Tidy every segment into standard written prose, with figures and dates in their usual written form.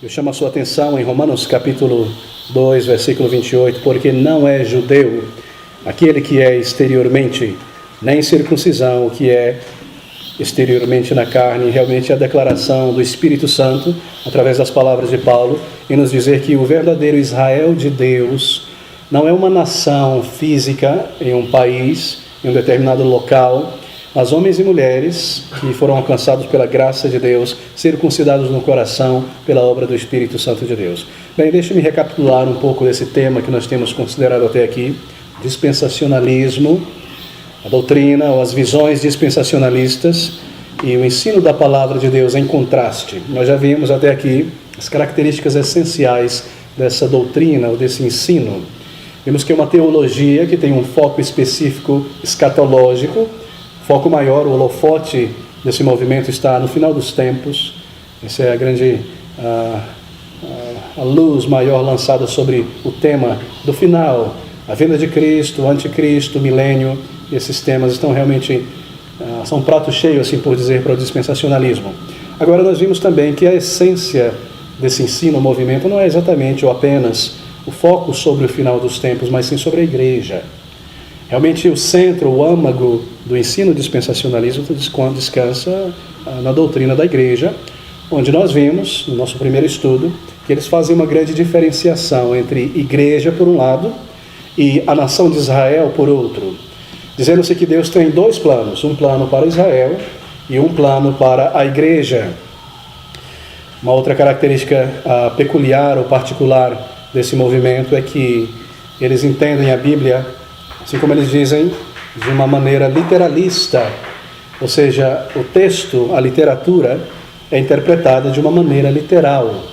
Eu chamo a sua atenção em Romanos capítulo 2, versículo 28, porque não é judeu aquele que é exteriormente, nem circuncisão o que é exteriormente na carne. Realmente a declaração do Espírito Santo, através das palavras de Paulo, em nos dizer que o verdadeiro Israel de Deus não é uma nação física em um país, em um determinado local, mas homens e mulheres que foram alcançados pela graça de Deus, circuncidados no coração pela obra do Espírito Santo de Deus. Bem, deixe-me recapitular um pouco desse tema que nós temos considerado até aqui: dispensacionalismo, a doutrina ou as visões dispensacionalistas e o ensino da palavra de Deus em contraste. Nós já vimos até aqui as características essenciais dessa doutrina ou desse ensino. Vimos que é uma teologia que tem um foco específico escatológico. Foco maior, o holofote desse movimento está no final dos tempos. Essa é a grande a luz maior lançada sobre o tema do final, a vinda de Cristo, o anticristo, o milênio. Esses temas estão realmente, são um prato cheio, assim por dizer, para o dispensacionalismo. Agora nós vimos também que a essência desse ensino, o movimento, não é exatamente ou apenas o foco sobre o final dos tempos, mas sim sobre a igreja. Realmente o centro, o âmago do ensino dispensacionalismo descansa na doutrina da igreja, onde nós vimos, no nosso primeiro estudo, que eles fazem uma grande diferenciação entre igreja por um lado e a nação de Israel por outro, dizendo-se que Deus tem dois planos, um plano para Israel e um plano para a igreja. Uma outra característica peculiar ou particular desse movimento é que eles entendem a Bíblia, assim como eles dizem, de uma maneira literalista, ou seja, o texto, a literatura, é interpretada de uma maneira literal.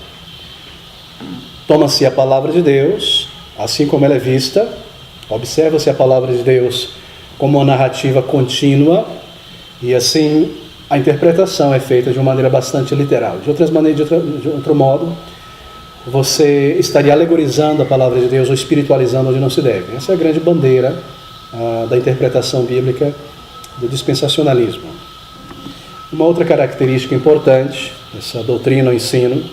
Toma-se a palavra de Deus, assim como ela é vista, observa-se a palavra de Deus como uma narrativa contínua, e assim a interpretação é feita de uma maneira bastante literal. De outro modo, você estaria alegorizando a palavra de Deus ou espiritualizando onde não se deve. Essa é a grande bandeira da interpretação bíblica do dispensacionalismo. Uma outra característica importante dessa doutrina ou ensino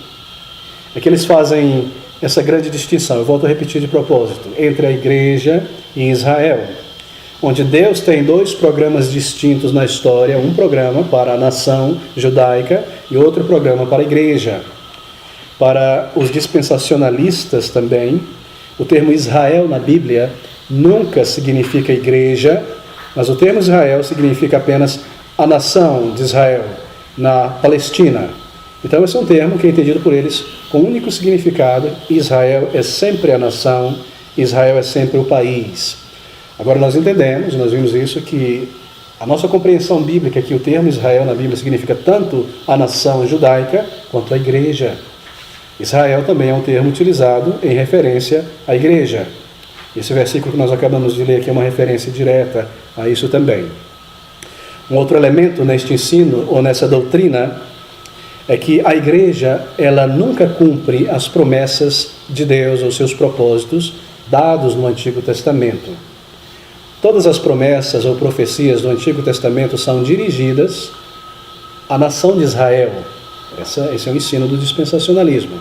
é que eles fazem essa grande distinção, eu volto a repetir de propósito, entre a igreja e Israel, onde Deus tem dois programas distintos na história, um programa para a nação judaica e outro programa para a igreja. Para os dispensacionalistas também, o termo Israel na Bíblia nunca significa igreja, mas o termo Israel significa apenas a nação de Israel na Palestina. Então esse é um termo que é entendido por eles com o único significado: Israel é sempre a nação, Israel é sempre o país. Agora nós entendemos, nós vimos isso, que a nossa compreensão bíblica é que o termo Israel na Bíblia significa tanto a nação judaica quanto a igreja. Israel também é um termo utilizado em referência à igreja. Esse versículo que nós acabamos de ler aqui é uma referência direta a isso também. Um outro elemento neste ensino, ou nessa doutrina, é que a igreja, ela nunca cumpre as promessas de Deus ou seus propósitos dados no Antigo Testamento. Todas as promessas ou profecias do Antigo Testamento são dirigidas à nação de Israel. Esse é o ensino do dispensacionalismo.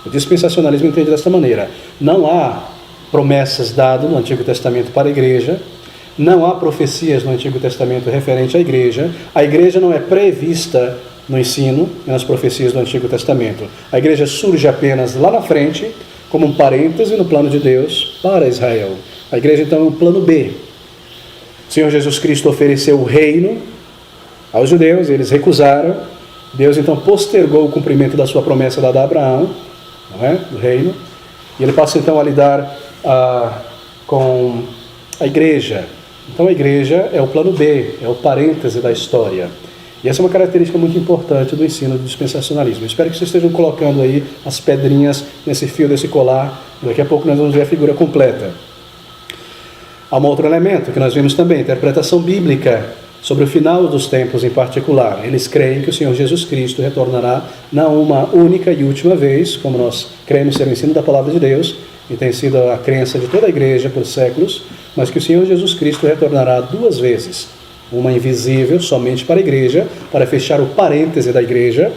O dispensacionalismo entende desta maneira: não há promessas dadas no Antigo Testamento para a igreja, não há profecias no Antigo Testamento referente à igreja, a igreja não é prevista no ensino e nas profecias do Antigo Testamento. A igreja surge apenas lá na frente, como um parêntese no plano de Deus para Israel. A igreja então é um plano B. O Senhor Jesus Cristo ofereceu o reino aos judeus, eles recusaram. Deus então postergou o cumprimento da sua promessa dada a Abraão, não é? Do reino, e ele passa então a lidar com a igreja. Então a igreja é o plano B, é o parêntese da história. E essa é uma característica muito importante do ensino do dispensacionalismo. Eu espero que vocês estejam colocando aí as pedrinhas nesse fio desse colar. Daqui a pouco nós vamos ver a figura completa. Há um outro elemento que nós vimos também, interpretação bíblica sobre o final dos tempos em particular. Eles creem que o Senhor Jesus Cristo retornará não uma única e última vez, como nós cremos ser o ensino da palavra de Deus, e tem sido a crença de toda a igreja por séculos, mas que o Senhor Jesus Cristo retornará duas vezes. Uma invisível somente para a igreja, para fechar o parêntese da igreja,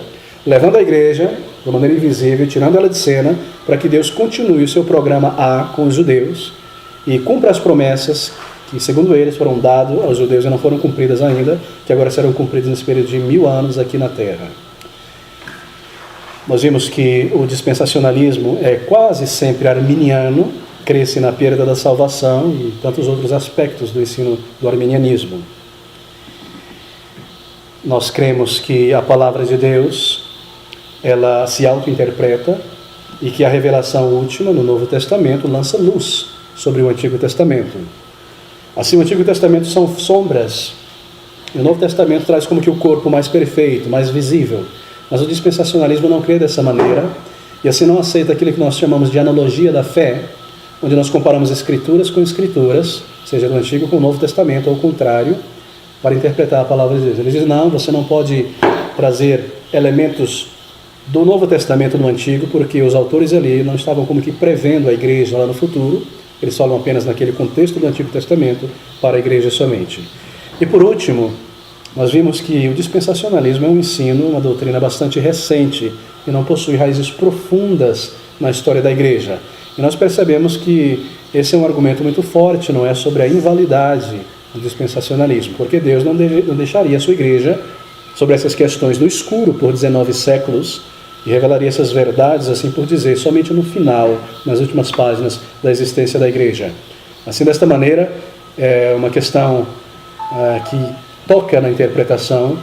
levando a igreja de maneira invisível, tirando ela de cena, para que Deus continue o seu programa A com os judeus e cumpra as promessas que, segundo eles, foram dadas aos judeus e não foram cumpridas ainda, que agora serão cumpridas nesse período de 1000 anos aqui na Terra. Nós vimos que o dispensacionalismo é quase sempre arminiano, cresce na perda da salvação e tantos outros aspectos do ensino do arminianismo. Nós cremos que a palavra de Deus, ela se auto-interpreta e que a revelação última no Novo Testamento lança luz sobre o Antigo Testamento. Assim, o Antigo Testamento são sombras, e o Novo Testamento traz como que o corpo mais perfeito, mais visível. Mas o dispensacionalismo não crê dessa maneira, e assim não aceita aquilo que nós chamamos de analogia da fé, onde nós comparamos escrituras com escrituras, seja do Antigo com o Novo Testamento, ou ao contrário, para interpretar a palavra de Deus. Ele diz, não, você não pode trazer elementos do Novo Testamento no Antigo, porque os autores ali não estavam como que prevendo a igreja lá no futuro, eles falam apenas naquele contexto do Antigo Testamento para a igreja somente. E por último, nós vimos que o dispensacionalismo é um ensino, uma doutrina bastante recente e não possui raízes profundas na história da igreja. E nós percebemos que esse é um argumento muito forte, não é, sobre a invalidade do dispensacionalismo, porque Deus não deixaria a sua igreja sobre essas questões no escuro por 19 séculos e revelaria essas verdades, assim por dizer, somente no final, nas últimas páginas da existência da igreja. Assim, desta maneira, é uma questão que toca na interpretação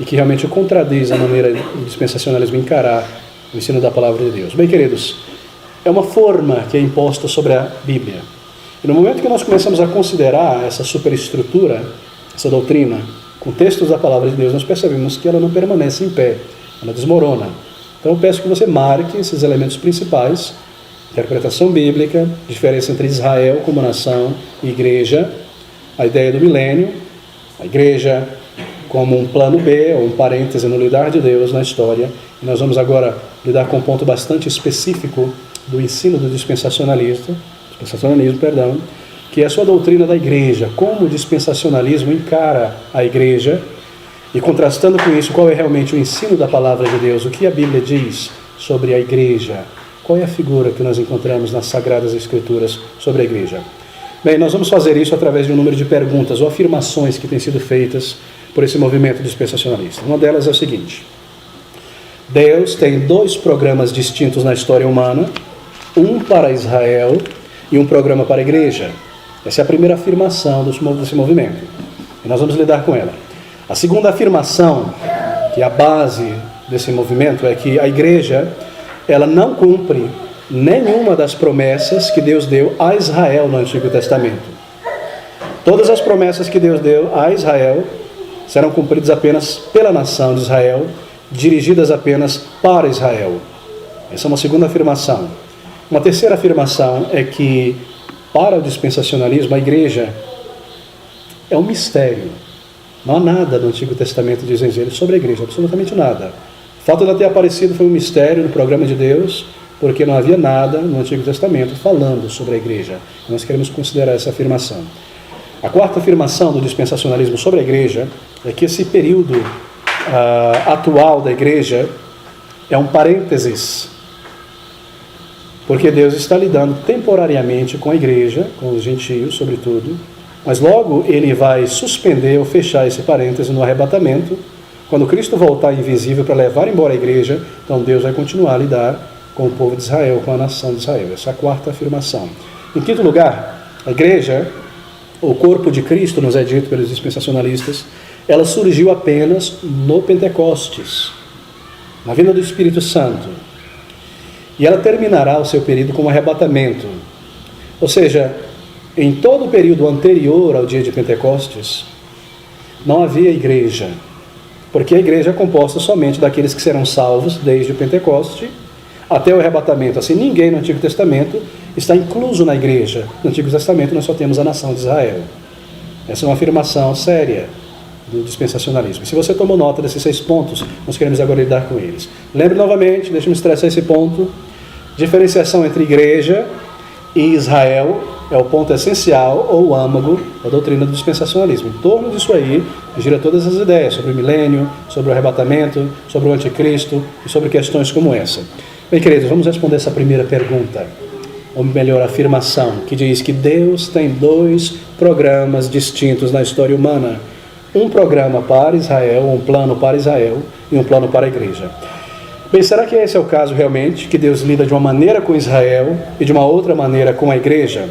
e que realmente contradiz a maneira do dispensacionalismo encarar o ensino da palavra de Deus. Bem, queridos, é uma forma que é imposta sobre a Bíblia. E no momento que nós começamos a considerar essa superestrutura, essa doutrina, com textos da palavra de Deus, nós percebemos que ela não permanece em pé, ela desmorona. Então eu peço que você marque esses elementos principais: interpretação bíblica, diferença entre Israel como nação e igreja, a ideia do milênio, a igreja como um plano B, ou um parêntese no lidar de Deus na história. E nós vamos agora lidar com um ponto bastante específico do ensino do dispensacionalismo, que é a sua doutrina da igreja, como o dispensacionalismo encara a igreja, e contrastando com isso, qual é realmente o ensino da palavra de Deus, o que a Bíblia diz sobre a igreja, qual é a figura que nós encontramos nas Sagradas Escrituras sobre a igreja. Bem, nós vamos fazer isso através de um número de perguntas ou afirmações que têm sido feitas por esse movimento dispensacionalista. Uma delas é o seguinte: Deus tem 2 programas distintos na história humana, um para Israel e um programa para a igreja. Essa é a primeira afirmação desse movimento, e nós vamos lidar com ela. A segunda afirmação, que é a base desse movimento, é que a igreja, ela não cumpre nenhuma das promessas que Deus deu a Israel no Antigo Testamento. Todas as promessas que Deus deu a Israel serão cumpridas apenas pela nação de Israel, dirigidas apenas para Israel. Essa é uma segunda afirmação. Uma terceira afirmação é que, para o dispensacionalismo, a igreja é um mistério. Não há nada no Antigo Testamento, dizem eles, sobre a igreja, absolutamente nada. O fato de ela ter aparecido foi um mistério no programa de Deus, porque não havia nada no Antigo Testamento falando sobre a igreja. Nós queremos considerar essa afirmação. A quarta afirmação do dispensacionalismo sobre a igreja é que esse período atual da igreja é um parênteses, porque Deus está lidando temporariamente com a igreja, com os gentios sobretudo, mas logo ele vai suspender ou fechar esse parêntese no arrebatamento. Quando Cristo voltar invisível para levar embora a igreja, então Deus vai continuar a lidar com o povo de Israel, com a nação de Israel. Essa é a quarta afirmação. Em quinto lugar, a igreja, o corpo de Cristo, nos é dito pelos dispensacionalistas, ela surgiu apenas no Pentecostes, na vinda do Espírito Santo. E ela terminará o seu período com um arrebatamento. Ou seja, em todo o período anterior ao dia de Pentecostes, não havia igreja, porque a igreja é composta somente daqueles que serão salvos desde o Pentecoste até o arrebatamento. Assim, ninguém no Antigo Testamento está incluso na igreja. No Antigo Testamento nós só temos a nação de Israel. Essa é uma afirmação séria do dispensacionalismo. Se você tomou nota desses 6 pontos, nós queremos agora lidar com eles. Lembre novamente, deixe-me estressar esse ponto: diferenciação entre igreja e Israel é o ponto essencial ou o âmago da doutrina do dispensacionalismo. Em torno disso aí gira todas as ideias sobre o milênio, sobre o arrebatamento, sobre o anticristo e sobre questões como essa. Bem, queridos, vamos responder essa primeira pergunta, ou melhor, afirmação, que diz que Deus tem dois programas distintos na história humana. Um programa para Israel, um plano para Israel e um plano para a igreja. Bem, será que esse é o caso realmente, que Deus lida de uma maneira com Israel e de uma outra maneira com a igreja?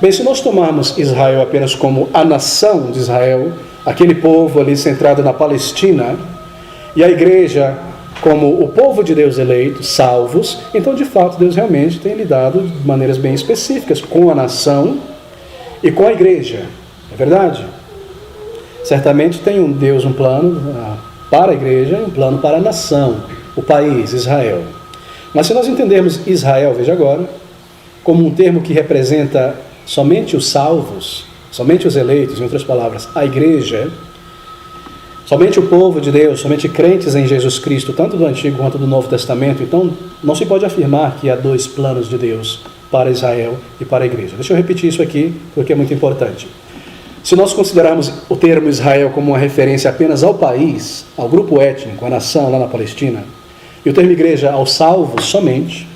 Bem, se nós tomarmos Israel apenas como a nação de Israel, aquele povo ali centrado na Palestina, e a igreja como o povo de Deus eleito, salvos, então de fato Deus realmente tem lidado de maneiras bem específicas com a nação e com a igreja. É verdade? Certamente tem um Deus, um plano para a igreja e um plano para a nação, o país, Israel. Mas se nós entendermos Israel, veja agora, como um termo que representa somente os salvos, somente os eleitos, em outras palavras, a igreja, somente o povo de Deus, somente crentes em Jesus Cristo, tanto do Antigo quanto do Novo Testamento, então não se pode afirmar que há dois planos de Deus para Israel e para a igreja. Deixa eu repetir isso aqui, porque é muito importante. Se nós considerarmos o termo Israel como uma referência apenas ao país, ao grupo étnico, à nação lá na Palestina, e o termo igreja aos salvos somente,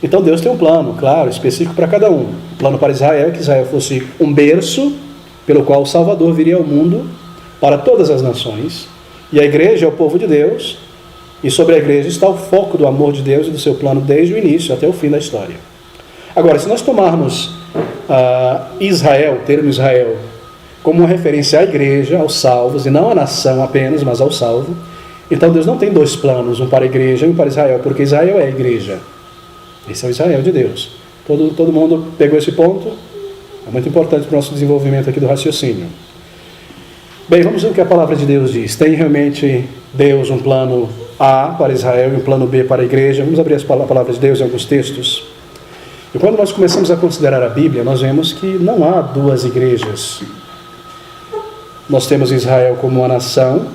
então Deus tem um plano, claro, específico para cada um. O plano para Israel é que Israel fosse um berço pelo qual o Salvador viria ao mundo para todas as nações, e a igreja é o povo de Deus, e sobre a igreja está o foco do amor de Deus e do seu plano desde o início até o fim da história. Agora, se nós tomarmos Israel, o termo Israel, como uma referência à igreja, aos salvos, e não à nação apenas, mas ao salvo, então Deus não tem dois planos, um para a igreja e um para Israel, porque Israel é a igreja. Esse é o Israel de Deus. Todo mundo pegou esse ponto? É muito importante para o nosso desenvolvimento aqui do raciocínio. Bem, vamos ver o que a palavra de Deus diz. Tem realmente Deus um plano A para Israel e um plano B para a igreja? Vamos abrir a palavra de Deus em alguns textos. E quando nós começamos a considerar a Bíblia, nós vemos que não há duas igrejas. Nós temos Israel como uma nação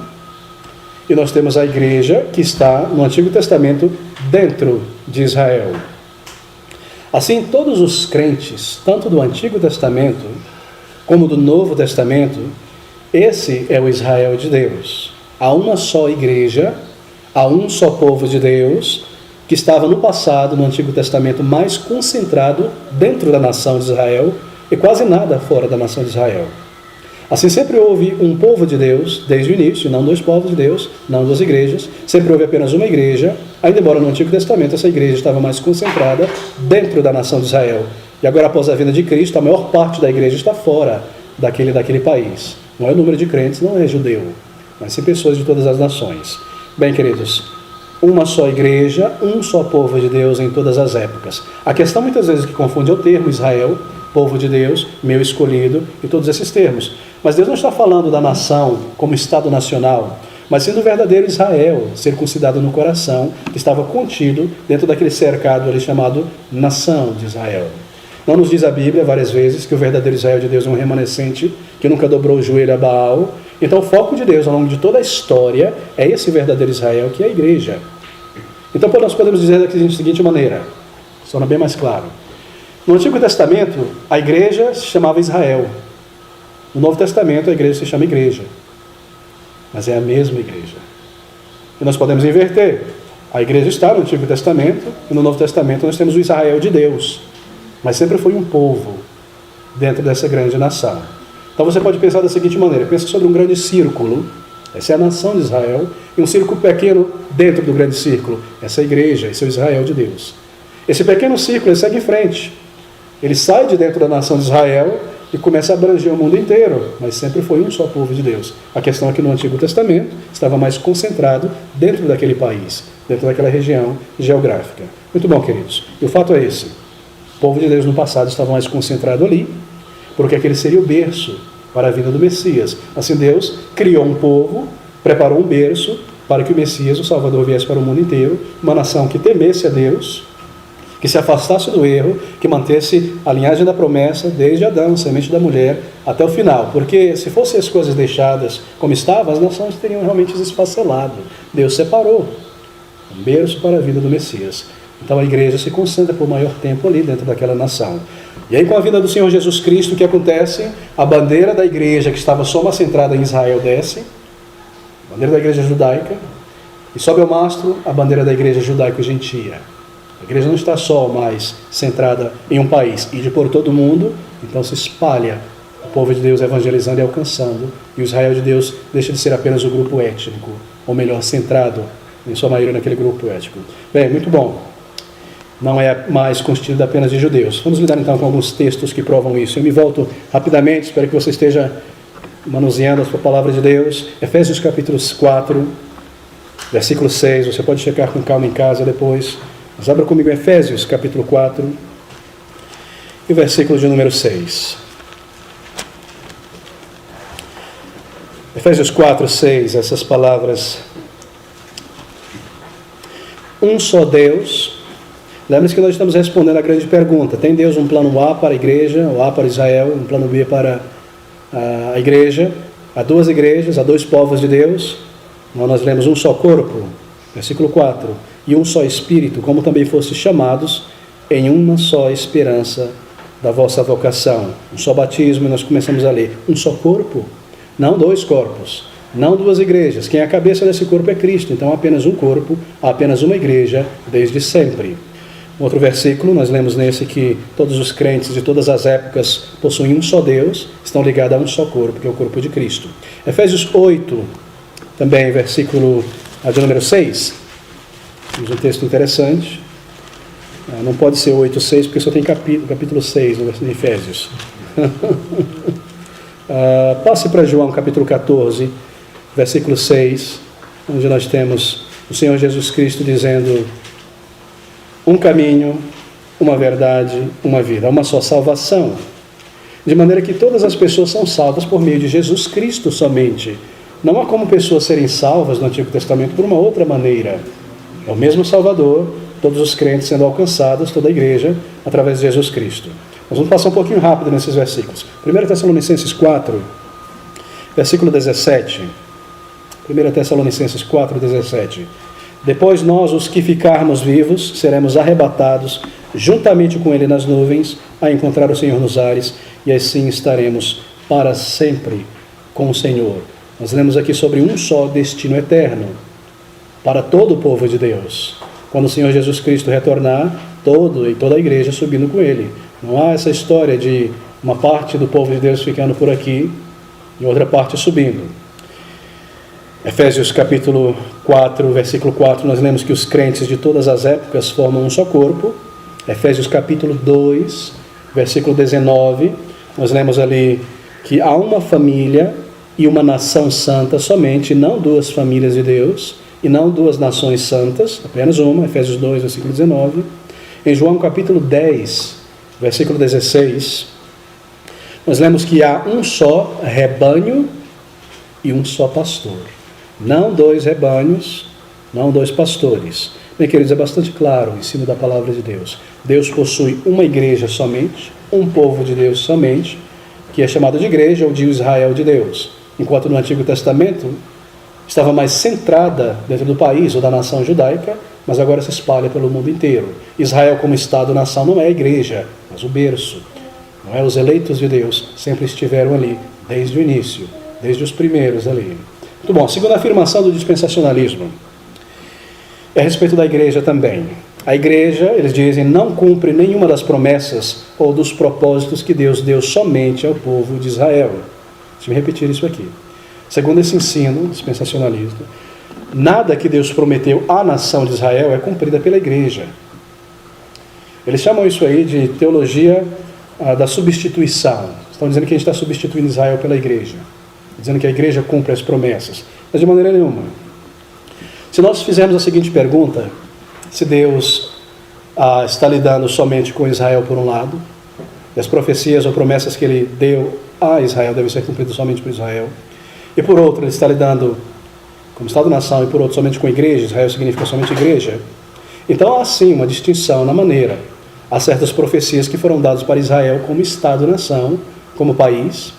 e nós temos a igreja que está no Antigo Testamento dentro de Israel. Assim, todos os crentes, tanto do Antigo Testamento como do Novo Testamento, esse é o Israel de Deus. Há uma só igreja, há um só povo de Deus, que estava no passado, no Antigo Testamento, mais concentrado dentro da nação de Israel e quase nada fora da nação de Israel. Assim, sempre houve um povo de Deus, desde o início, não dois povos de Deus, não duas igrejas, sempre houve apenas uma igreja, ainda embora no Antigo Testamento essa igreja estava mais concentrada dentro da nação de Israel. E agora, após a vinda de Cristo, a maior parte da igreja está fora daquele país. O maior número de crentes não é judeu, mas sim pessoas de todas as nações. Bem, queridos, uma só igreja, um só povo de Deus em todas as épocas. A questão muitas vezes que confunde é o termo Israel, povo de Deus, meu escolhido, e todos esses termos. Mas Deus não está falando da nação como Estado nacional, mas sim do verdadeiro Israel, circuncidado no coração, que estava contido dentro daquele cercado ali chamado nação de Israel. Não nos diz a Bíblia várias vezes que o verdadeiro Israel de Deus é um remanescente que nunca dobrou o joelho a Baal. Então o foco de Deus ao longo de toda a história é esse verdadeiro Israel, que é a igreja. Então nós podemos dizer da seguinte maneira, se torna bem mais claro. No Antigo Testamento, a igreja se chamava Israel. No Novo Testamento, a igreja se chama igreja. Mas é a mesma igreja. E nós podemos inverter. A igreja está no Antigo Testamento e no Novo Testamento nós temos o Israel de Deus. Mas sempre foi um povo dentro dessa grande nação. Então você pode pensar da seguinte maneira. Pensa sobre um grande círculo. Essa é a nação de Israel. E um círculo pequeno dentro do grande círculo. Essa é a igreja, esse é o Israel de Deus. Esse pequeno círculo ele segue em frente. Ele sai de dentro da nação de Israel e começa a abranger o mundo inteiro, mas sempre foi um só povo de Deus. A questão é que no Antigo Testamento estava mais concentrado dentro daquele país, dentro daquela região geográfica. Muito bom, queridos. E o fato é esse. O povo de Deus no passado estava mais concentrado ali, porque aquele seria o berço para a vinda do Messias. Assim Deus criou um povo, preparou um berço para que o Messias, o Salvador, viesse para o mundo inteiro, uma nação que temesse a Deus, que se afastasse do erro, que mantesse a linhagem da promessa desde Adão, semente da mulher, até o final. Porque se fossem as coisas deixadas como estavam, as nações teriam realmente se esfacelado. Deus separou um berço para a vida do Messias. Então a igreja se concentra por maior tempo ali dentro daquela nação. E aí, com a vinda do Senhor Jesus Cristo, o que acontece? A bandeira da igreja, que estava só uma centrada em Israel, desce, a bandeira da igreja judaica, e sobe ao mastro a bandeira da igreja judaico-gentia. A igreja não está só mais centrada em um país, e de por todo o mundo, então se espalha o povo de Deus evangelizando e alcançando, e o Israel de Deus deixa de ser apenas o grupo étnico, ou melhor, centrado em sua maioria naquele grupo étnico. Bem, muito bom. Não é mais constituído apenas de judeus. Vamos lidar então com alguns textos que provam isso. Eu me volto rapidamente, espero que você esteja manuseando a sua palavra de Deus. Efésios capítulo 4, versículo 6, você pode checar com calma em casa depois. Mas abra comigo Efésios capítulo 4 e o versículo de número 6. Efésios 4, 6, essas palavras. Um só Deus. Lembre-se que nós estamos respondendo a grande pergunta. Tem Deus um plano A para a igreja, ou A para Israel, um plano B para a igreja? Há duas igrejas, há dois povos de Deus. Nós lemos um só corpo, versículo 4, e um só Espírito, como também fostes chamados em uma só esperança da vossa vocação. Um só batismo, e nós começamos a ler. Um só corpo, não dois corpos, não duas igrejas. Quem é a cabeça desse corpo é Cristo, então há apenas um corpo, há apenas uma igreja, desde sempre. Outro versículo, nós lemos nesse que todos os crentes de todas as épocas possuem um só Deus, estão ligados a um só corpo, que é o corpo de Cristo. Efésios 8, também versículo de número 6, temos um texto interessante. Não pode ser 8:6, porque só tem capítulo 6 no versículo de Efésios. Passe para João capítulo 14, versículo 6, onde nós temos o Senhor Jesus Cristo dizendo: um caminho, uma verdade, uma vida, uma só salvação. De maneira que todas as pessoas são salvas por meio de Jesus Cristo somente. Não há como pessoas serem salvas no Antigo Testamento por uma outra maneira. É o mesmo Salvador, todos os crentes sendo alcançados, toda a igreja, através de Jesus Cristo. Nós vamos passar um pouquinho rápido nesses versículos. 1 Tessalonicenses 4, versículo 17. 1 Tessalonicenses 4, 17. Depois nós, os que ficarmos vivos, seremos arrebatados juntamente com ele nas nuvens, a encontrar o Senhor nos ares, e assim estaremos para sempre com o Senhor. Nós lemos aqui sobre um só destino eterno para todo o povo de Deus. Quando o Senhor Jesus Cristo retornar, toda a igreja subindo com ele. Não há essa história de uma parte do povo de Deus ficando por aqui e outra parte subindo. Efésios capítulo 4, versículo 4, nós lemos que os crentes de todas as épocas formam um só corpo. Efésios capítulo 2, versículo 19, nós lemos ali que há uma família e uma nação santa somente, não duas famílias de Deus, e não duas nações santas, apenas uma, Efésios 2, versículo 19. Em João capítulo 10, versículo 16, nós lemos que há um só rebanho e um só pastor. Não dois rebanhos, não dois pastores. Bem, queridos, é bastante claro o ensino da palavra de Deus. Deus possui uma igreja somente, um povo de Deus somente, que é chamado de igreja ou de Israel de Deus. Enquanto no Antigo Testamento estava mais centrada dentro do país ou da nação judaica, mas agora se espalha pelo mundo inteiro. Israel como Estado-nação não é a igreja, mas o berço. Não é? Os eleitos de Deus sempre estiveram ali, desde o início, desde os primeiros ali. Muito bom. Segunda afirmação do dispensacionalismo é a respeito da igreja também. A igreja, eles dizem, não cumpre nenhuma das promessas ou dos propósitos que Deus deu somente ao povo de Israel. Deixa eu repetir isso aqui. Segundo esse ensino dispensacionalista, nada que Deus prometeu à nação de Israel é cumprida pela igreja. Eles chamam isso aí de teologia da substituição. Estão dizendo que a gente está substituindo Israel pela igreja, dizendo que a igreja cumpre as promessas, mas de maneira nenhuma. Se nós fizermos a seguinte pergunta, se Deus está lidando somente com Israel por um lado, e as profecias ou promessas que ele deu a Israel devem ser cumpridas somente por Israel, e por outro ele está lidando como Estado-nação, e por outro somente com a igreja, Israel significa somente igreja, então há sim uma distinção na maneira. Há certas profecias que foram dadas para Israel como Estado-nação, como país,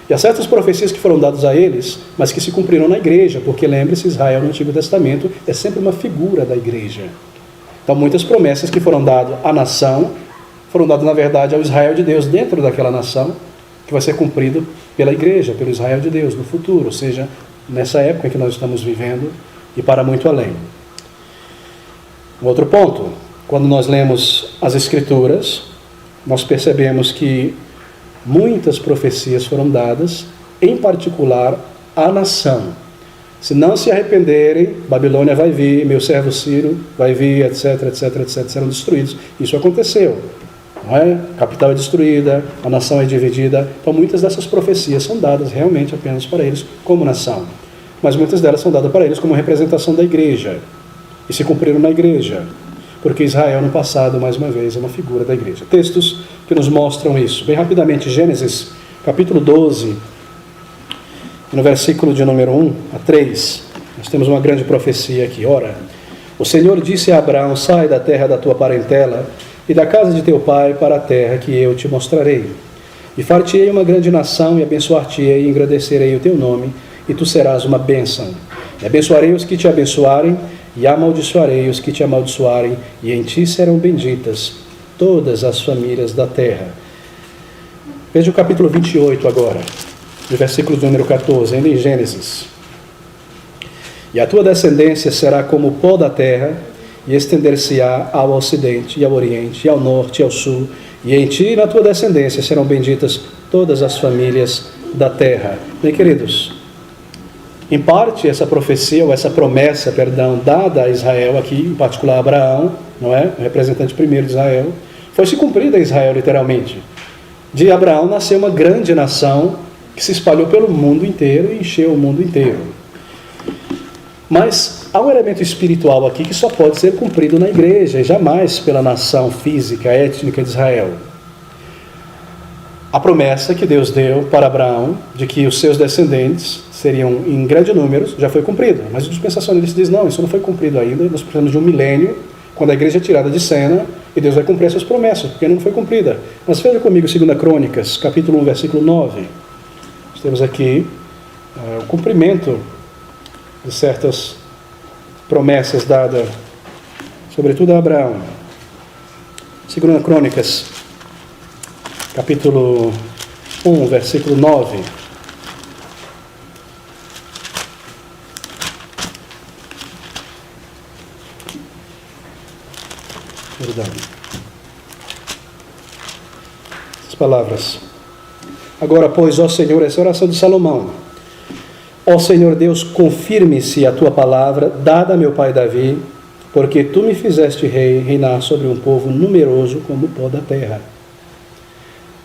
e há certas profecias que foram dadas a eles, mas que se cumpriram na igreja, porque lembre-se, Israel no Antigo Testamento é sempre uma figura da igreja. Então muitas promessas que foram dadas à nação foram dados, na verdade, ao Israel de Deus dentro daquela nação, que vai ser cumprido pela igreja, pelo Israel de Deus no futuro, ou seja, nessa época em que nós estamos vivendo e para muito além. Um outro ponto, quando nós lemos as Escrituras, nós percebemos que muitas profecias foram dadas, em particular à nação. Se não se arrependerem, Babilônia vai vir, meu servo Ciro vai vir, etc, etc, etc, serão destruídos. Isso aconteceu, não é? A capital é destruída, a nação é dividida. Então muitas dessas profecias são dadas realmente apenas para eles como nação. Mas muitas delas são dadas para eles como representação da igreja. E se cumpriram na igreja. Porque Israel no passado, mais uma vez, é uma figura da igreja. Textos que nos mostram isso. Bem rapidamente, Gênesis, capítulo 12, no versículo de número 1 a 3, nós temos uma grande profecia aqui. Ora, o Senhor disse a Abraão, sai da terra da tua parentela e da casa de teu pai para a terra que eu te mostrarei. E far-te-ei uma grande nação e abençoar-te-ei e engrandecerei o teu nome e tu serás uma bênção. E abençoarei os que te abençoarem e amaldiçoarei os que te amaldiçoarem e em ti serão benditas todas as famílias da terra. Veja o capítulo 28 agora. No versículo número 14, ainda em Gênesis. E a tua descendência será como o pó da terra, e estender-se-á ao ocidente, e ao oriente, e ao norte, e ao sul, e em ti e na tua descendência serão benditas todas as famílias da terra. Bem, queridos, em parte essa profecia, ou essa promessa, perdão, dada a Israel aqui, em particular a Abraão, não é? O representante primeiro de Israel, foi se cumprida em Israel literalmente. De Abraão nasceu uma grande nação, que se espalhou pelo mundo inteiro e encheu o mundo inteiro. Mas há um elemento espiritual aqui que só pode ser cumprido na igreja e jamais pela nação física, étnica de Israel. A promessa que Deus deu para Abraão de que os seus descendentes seriam em grande número já foi cumprida. Mas o dispensacionalista diz, não, isso não foi cumprido ainda, nós precisamos de um milênio, quando a igreja é tirada de cena, e Deus vai cumprir essas promessas, porque não foi cumprida. Mas veja comigo 2 Crônicas, capítulo 1, versículo 9. Temos aqui o cumprimento de certas promessas dadas, sobretudo a Abraão. 2 Crônicas, capítulo 1, versículo 9. Perdão. As palavras. Agora, pois, ó Senhor, essa é a oração de Salomão. Ó Senhor Deus, confirme-se a tua palavra, dada a meu pai Davi, porque tu me fizeste rei, reinar sobre um povo numeroso como o pó da terra.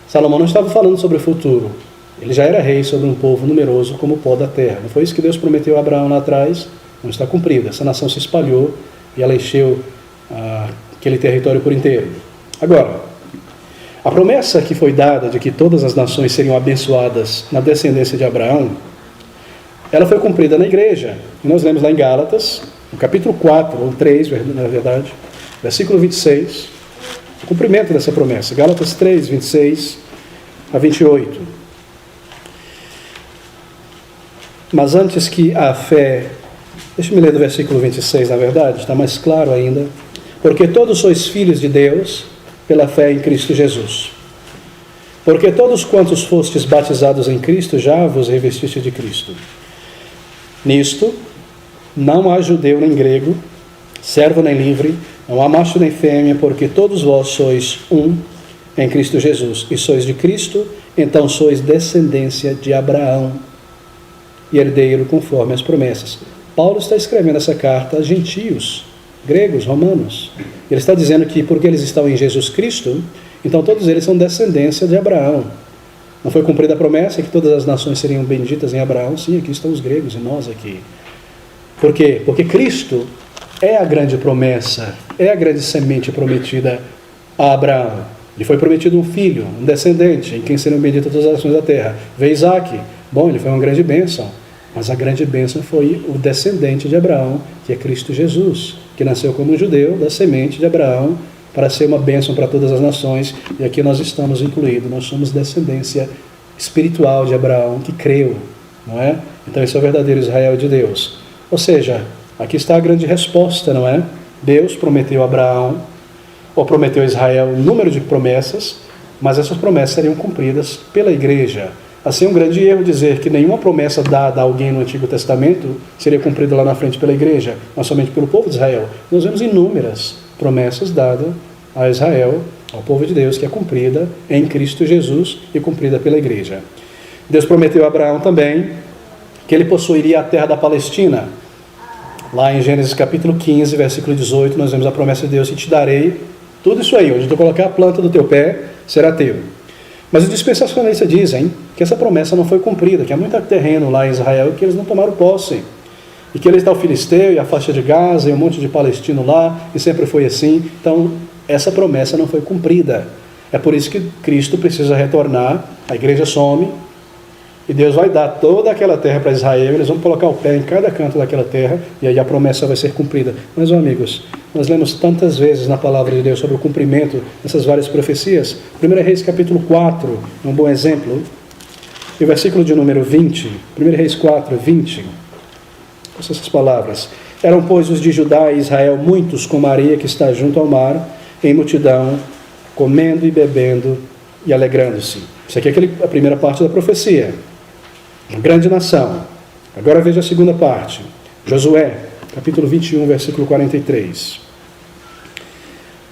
Salomão não estava falando sobre o futuro. Ele já era rei sobre um povo numeroso como o pó da terra. Não foi isso que Deus prometeu a Abraão lá atrás? Não está cumprido. Essa nação se espalhou e ela encheu aquele território por inteiro. Agora, a promessa que foi dada de que todas as nações seriam abençoadas na descendência de Abraão, ela foi cumprida na igreja. E nós lemos lá em Gálatas, no capítulo 4, ou 3, na verdade, versículo 26, o cumprimento dessa promessa. Gálatas 3, 26 a 28. Mas antes que a fé... Deixa-me ler do versículo 26, na verdade, está mais claro ainda. Porque todos sois filhos de Deus pela fé em Cristo Jesus. Porque todos quantos fostes batizados em Cristo, já vos revestiste de Cristo. Nisto, não há judeu nem grego, servo nem livre, não há macho nem fêmea, porque todos vós sois um em Cristo Jesus. E sois de Cristo, então sois descendência de Abraão e herdeiro conforme as promessas. Paulo está escrevendo essa carta a gentios, gregos, romanos. Ele está dizendo que porque eles estão em Jesus Cristo, então todos eles são descendência de Abraão. Não foi cumprida a promessa que todas as nações seriam benditas em Abraão? Sim, aqui estão os gregos e nós aqui. Por quê? Porque Cristo é a grande promessa, é a grande semente prometida a Abraão. Lhe foi prometido um filho, um descendente, em quem seriam benditas todas as nações da terra. Veio Isaque. Bom, ele foi uma grande bênção. Mas a grande bênção foi o descendente de Abraão, que é Cristo Jesus, que nasceu como um judeu da semente de Abraão, para ser uma bênção para todas as nações, e aqui nós estamos incluídos, nós somos descendência espiritual de Abraão, que creu, não é? Então esse é o verdadeiro Israel de Deus. Ou seja, aqui está a grande resposta, não é? Deus prometeu a Abraão, ou prometeu a Israel um número de promessas, mas essas promessas seriam cumpridas pela igreja. Assim, é um grande erro dizer que nenhuma promessa dada a alguém no Antigo Testamento seria cumprida lá na frente pela igreja, mas somente pelo povo de Israel. Nós vemos inúmeras promessas dadas a Israel, ao povo de Deus, que é cumprida em Cristo Jesus e cumprida pela igreja. Deus prometeu a Abraão também que ele possuiria a terra da Palestina. Lá em Gênesis capítulo 15, versículo 18, nós vemos a promessa de Deus: e te darei tudo isso aí, onde tu colocar a planta do teu pé, será teu. Mas os dispensacionalistas dizem que essa promessa não foi cumprida, que há muito terreno lá em Israel que eles não tomaram posse. E que ele está o Filisteu e a faixa de Gaza e um monte de palestino lá, e sempre foi assim. Então, essa promessa não foi cumprida. É por isso que Cristo precisa retornar, a igreja some, e Deus vai dar toda aquela terra para Israel, eles vão colocar o pé em cada canto daquela terra, e aí a promessa vai ser cumprida. Mas, amigos, nós lemos tantas vezes na palavra de Deus sobre o cumprimento dessas várias profecias. 1 Reis capítulo 4 é um bom exemplo. E o versículo de número 20, 1 Reis 4, 20, essas palavras: eram, pois, os de Judá e Israel muitos como a areia que está junto ao mar, em multidão, comendo e bebendo e alegrando-se. Isso aqui é a primeira parte da profecia. Uma grande nação. Agora veja a segunda parte. Josué, capítulo 21, versículo 43.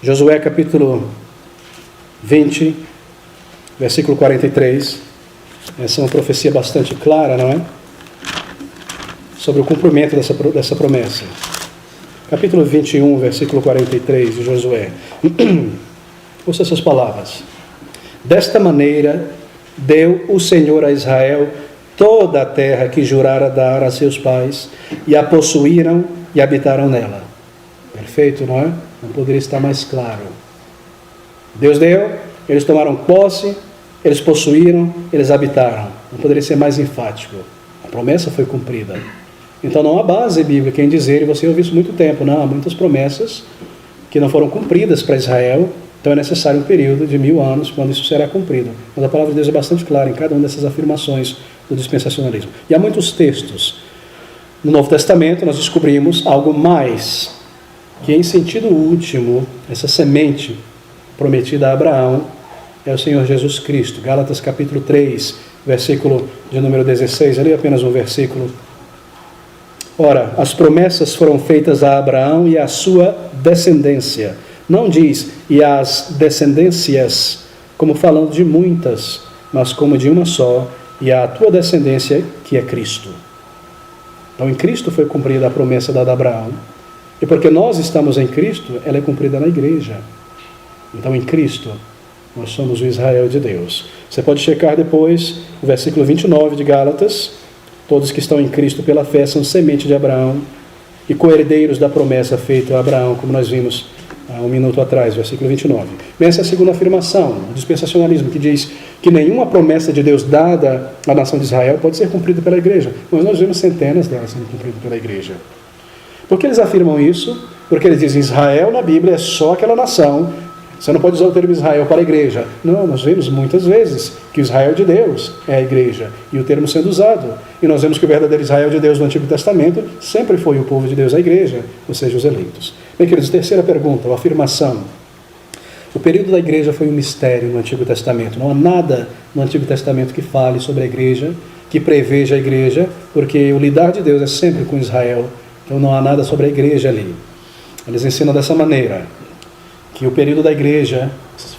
Josué, capítulo 20, versículo 43. Essa é uma profecia bastante clara, não é? Sobre o cumprimento dessa promessa. Capítulo 21, versículo 43 de Josué. Ouça essas palavras. Desta maneira deu o Senhor a Israel toda a terra que jurara dar a seus pais, e a possuíram e habitaram nela. Perfeito, não é? Não poderia estar mais claro. Deus deu, eles tomaram posse, eles possuíram, eles habitaram. Não poderia ser mais enfático. A promessa foi cumprida. Então não há base bíblica em dizer, e você ouviu isso há muito tempo, não, há muitas promessas que não foram cumpridas para Israel, então é necessário um período de 1000 anos quando isso será cumprido. Mas a palavra de Deus é bastante clara em cada uma dessas afirmações do dispensacionalismo. E há muitos textos. No Novo Testamento nós descobrimos algo mais, que em sentido último, essa semente prometida a Abraão é o Senhor Jesus Cristo. Gálatas capítulo 3, versículo de número 16, ali apenas um versículo. Ora, as promessas foram feitas a Abraão e à sua descendência. Não diz, e às descendências, como falando de muitas, mas como de uma só, e à tua descendência, que é Cristo. Então, em Cristo foi cumprida a promessa dada a Abraão. E porque nós estamos em Cristo, ela é cumprida na igreja. Então, em Cristo, nós somos o Israel de Deus. Você pode checar depois o versículo 29 de Gálatas. Todos que estão em Cristo pela fé são semente de Abraão e co-herdeiros da promessa feita a Abraão, como nós vimos há um minuto atrás, versículo 29. Essa é a segunda afirmação, o dispensacionalismo, que diz que nenhuma promessa de Deus dada à nação de Israel pode ser cumprida pela igreja. Mas nós vemos centenas delas sendo cumpridas pela igreja. Por que eles afirmam isso? Porque eles dizem Israel na Bíblia é só aquela nação. Você não pode usar o termo Israel para a igreja. Não, nós vemos muitas vezes que o Israel de Deus é a igreja, e o termo sendo usado. E nós vemos que o verdadeiro Israel de Deus no Antigo Testamento sempre foi o povo de Deus, a igreja, ou seja, os eleitos. Bem, queridos, terceira pergunta, a afirmação. O período da igreja foi um mistério no Antigo Testamento. Não há nada no Antigo Testamento que fale sobre a igreja, que preveja a igreja, porque o lidar de Deus é sempre com Israel. Então não há nada sobre a igreja ali. Eles ensinam dessa maneira, que o período da igreja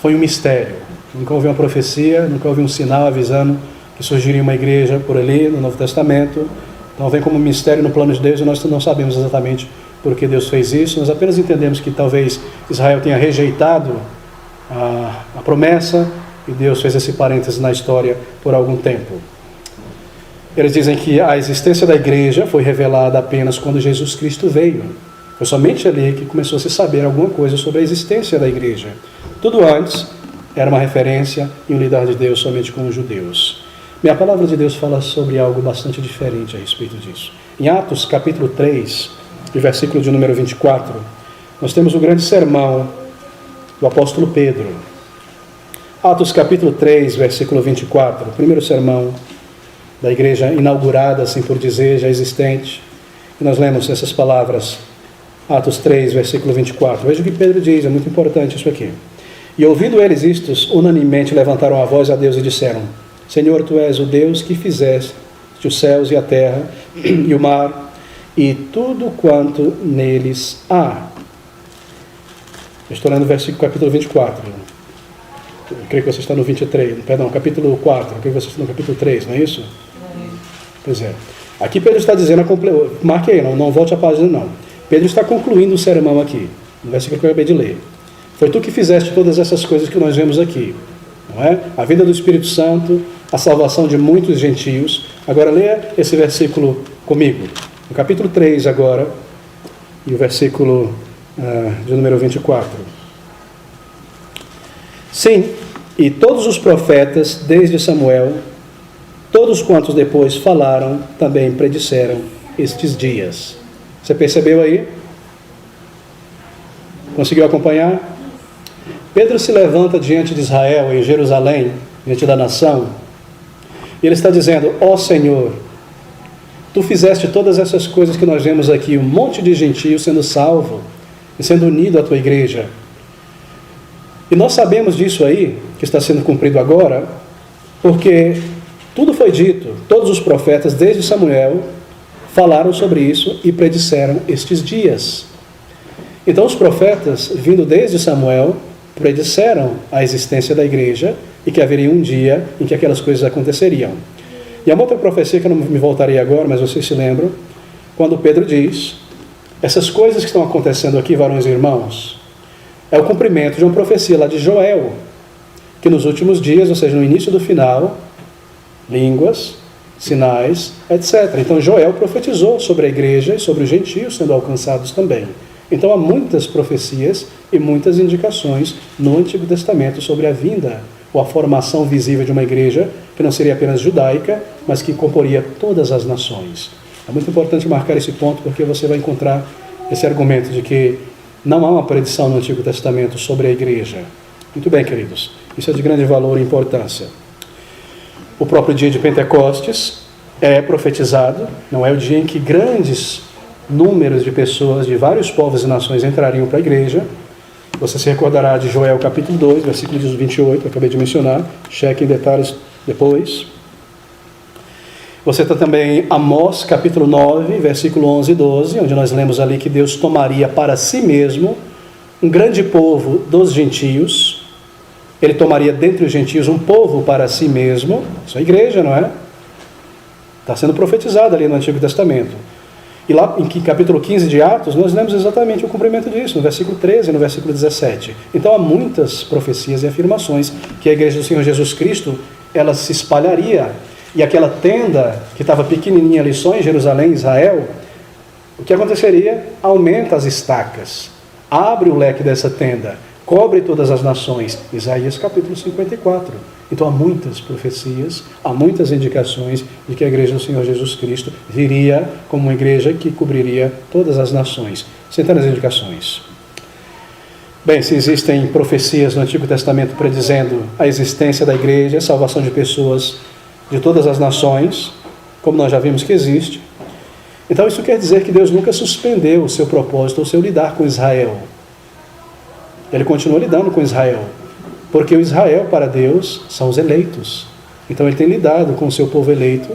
foi um mistério. Nunca houve uma profecia, nunca houve um sinal avisando que surgiria uma igreja por ali no Novo Testamento. Então vem como um mistério no plano de Deus, e nós não sabemos exatamente por que Deus fez isso. Nós apenas entendemos que talvez Israel tenha rejeitado a promessa, e Deus fez esse parênteses na história por algum tempo. Eles dizem que a existência da igreja foi revelada apenas quando Jesus Cristo veio. Foi somente ali que começou a se saber alguma coisa sobre a existência da igreja. Tudo antes era uma referência e um lidar de Deus somente com os judeus. E a palavra de Deus fala sobre algo bastante diferente a respeito disso. Em Atos capítulo 3, e versículo de número 24, nós temos o grande sermão do apóstolo Pedro. Atos capítulo 3, versículo 24, o primeiro sermão da igreja inaugurada, assim por dizer, já existente. E nós lemos essas palavras: Atos 3, versículo 24. Veja o que Pedro diz, é muito importante isso aqui. E ouvindo eles isto, unanimemente levantaram a voz a Deus e disseram: Senhor, Tu és o Deus que fizeste os céus e a terra e o mar e tudo quanto neles há. Eu estou lendo o versículo, capítulo 24. Eu creio que você está no 23, perdão, capítulo 4, eu creio que você está no capítulo 3, não é isso? Pois é. Aqui Pedro está dizendo, marque aí, não volte a página não. Pedro está concluindo o sermão aqui, no versículo que eu acabei de ler. Foi Tu que fizeste todas essas coisas que nós vemos aqui, não é? A vinda do Espírito Santo, a salvação de muitos gentios. Agora leia esse versículo comigo. No capítulo 3 agora, e o versículo de número 24. Sim, e todos os profetas, desde Samuel, todos quantos depois falaram, também predisseram estes dias. Você percebeu aí? Conseguiu acompanhar? Pedro se levanta diante de Israel, em Jerusalém, diante da nação, e ele está dizendo: ó Senhor, Tu fizeste todas essas coisas que nós vemos aqui, um monte de gentios sendo salvo e sendo unido à Tua igreja. E nós sabemos disso aí, que está sendo cumprido agora, porque tudo foi dito, todos os profetas, desde Samuel, falaram sobre isso e predisseram estes dias. Então os profetas, vindo desde Samuel, predisseram a existência da igreja e que haveria um dia em que aquelas coisas aconteceriam. E há uma outra profecia que eu não me voltarei agora, mas vocês se lembram, quando Pedro diz: essas coisas que estão acontecendo aqui, varões e irmãos, é o cumprimento de uma profecia lá de Joel, que nos últimos dias, ou seja, no início do final, línguas, sinais, etc. Então Joel profetizou sobre a igreja e sobre os gentios sendo alcançados também. Então há muitas profecias e muitas indicações no Antigo Testamento sobre a vinda ou a formação visível de uma igreja que não seria apenas judaica, mas que comporia todas as nações. É muito importante marcar esse ponto, porque você vai encontrar esse argumento de que não há uma predição no Antigo Testamento sobre a igreja. Muito bem, queridos. Isso é de grande valor e importância. O próprio dia de Pentecostes é profetizado, não é o dia em que grandes números de pessoas de vários povos e nações entrariam para a igreja. Você se recordará de Joel capítulo 2, versículo 28, eu acabei de mencionar, cheque em detalhes depois. Você está também em Amós capítulo 9, versículo 11 e 12, onde nós lemos ali que Deus tomaria para si mesmo um grande povo dos gentios. Ele tomaria dentre os gentios um povo para si mesmo. Isso é a igreja, não é? Está sendo profetizado ali no Antigo Testamento. E lá em capítulo 15 de Atos, nós lemos exatamente o cumprimento disso, no versículo 13 e no versículo 17. Então há muitas profecias e afirmações que a igreja do Senhor Jesus Cristo, ela se espalharia. E aquela tenda que estava pequenininha ali só em Jerusalém, Israel, o que aconteceria? Aumenta as estacas, abre o leque dessa tenda, cobre todas as nações. Isaías capítulo 54. Então há muitas profecias, há muitas indicações de que a igreja do Senhor Jesus Cristo viria como uma igreja que cobriria todas as nações. Centenas de indicações. Bem, se existem profecias no Antigo Testamento predizendo a existência da igreja, a salvação de pessoas de todas as nações, como nós já vimos que existe, então isso quer dizer que Deus nunca suspendeu o seu propósito, o seu lidar com Israel. Ele continua lidando com Israel, porque o Israel para Deus são os eleitos. Então ele tem lidado com o seu povo eleito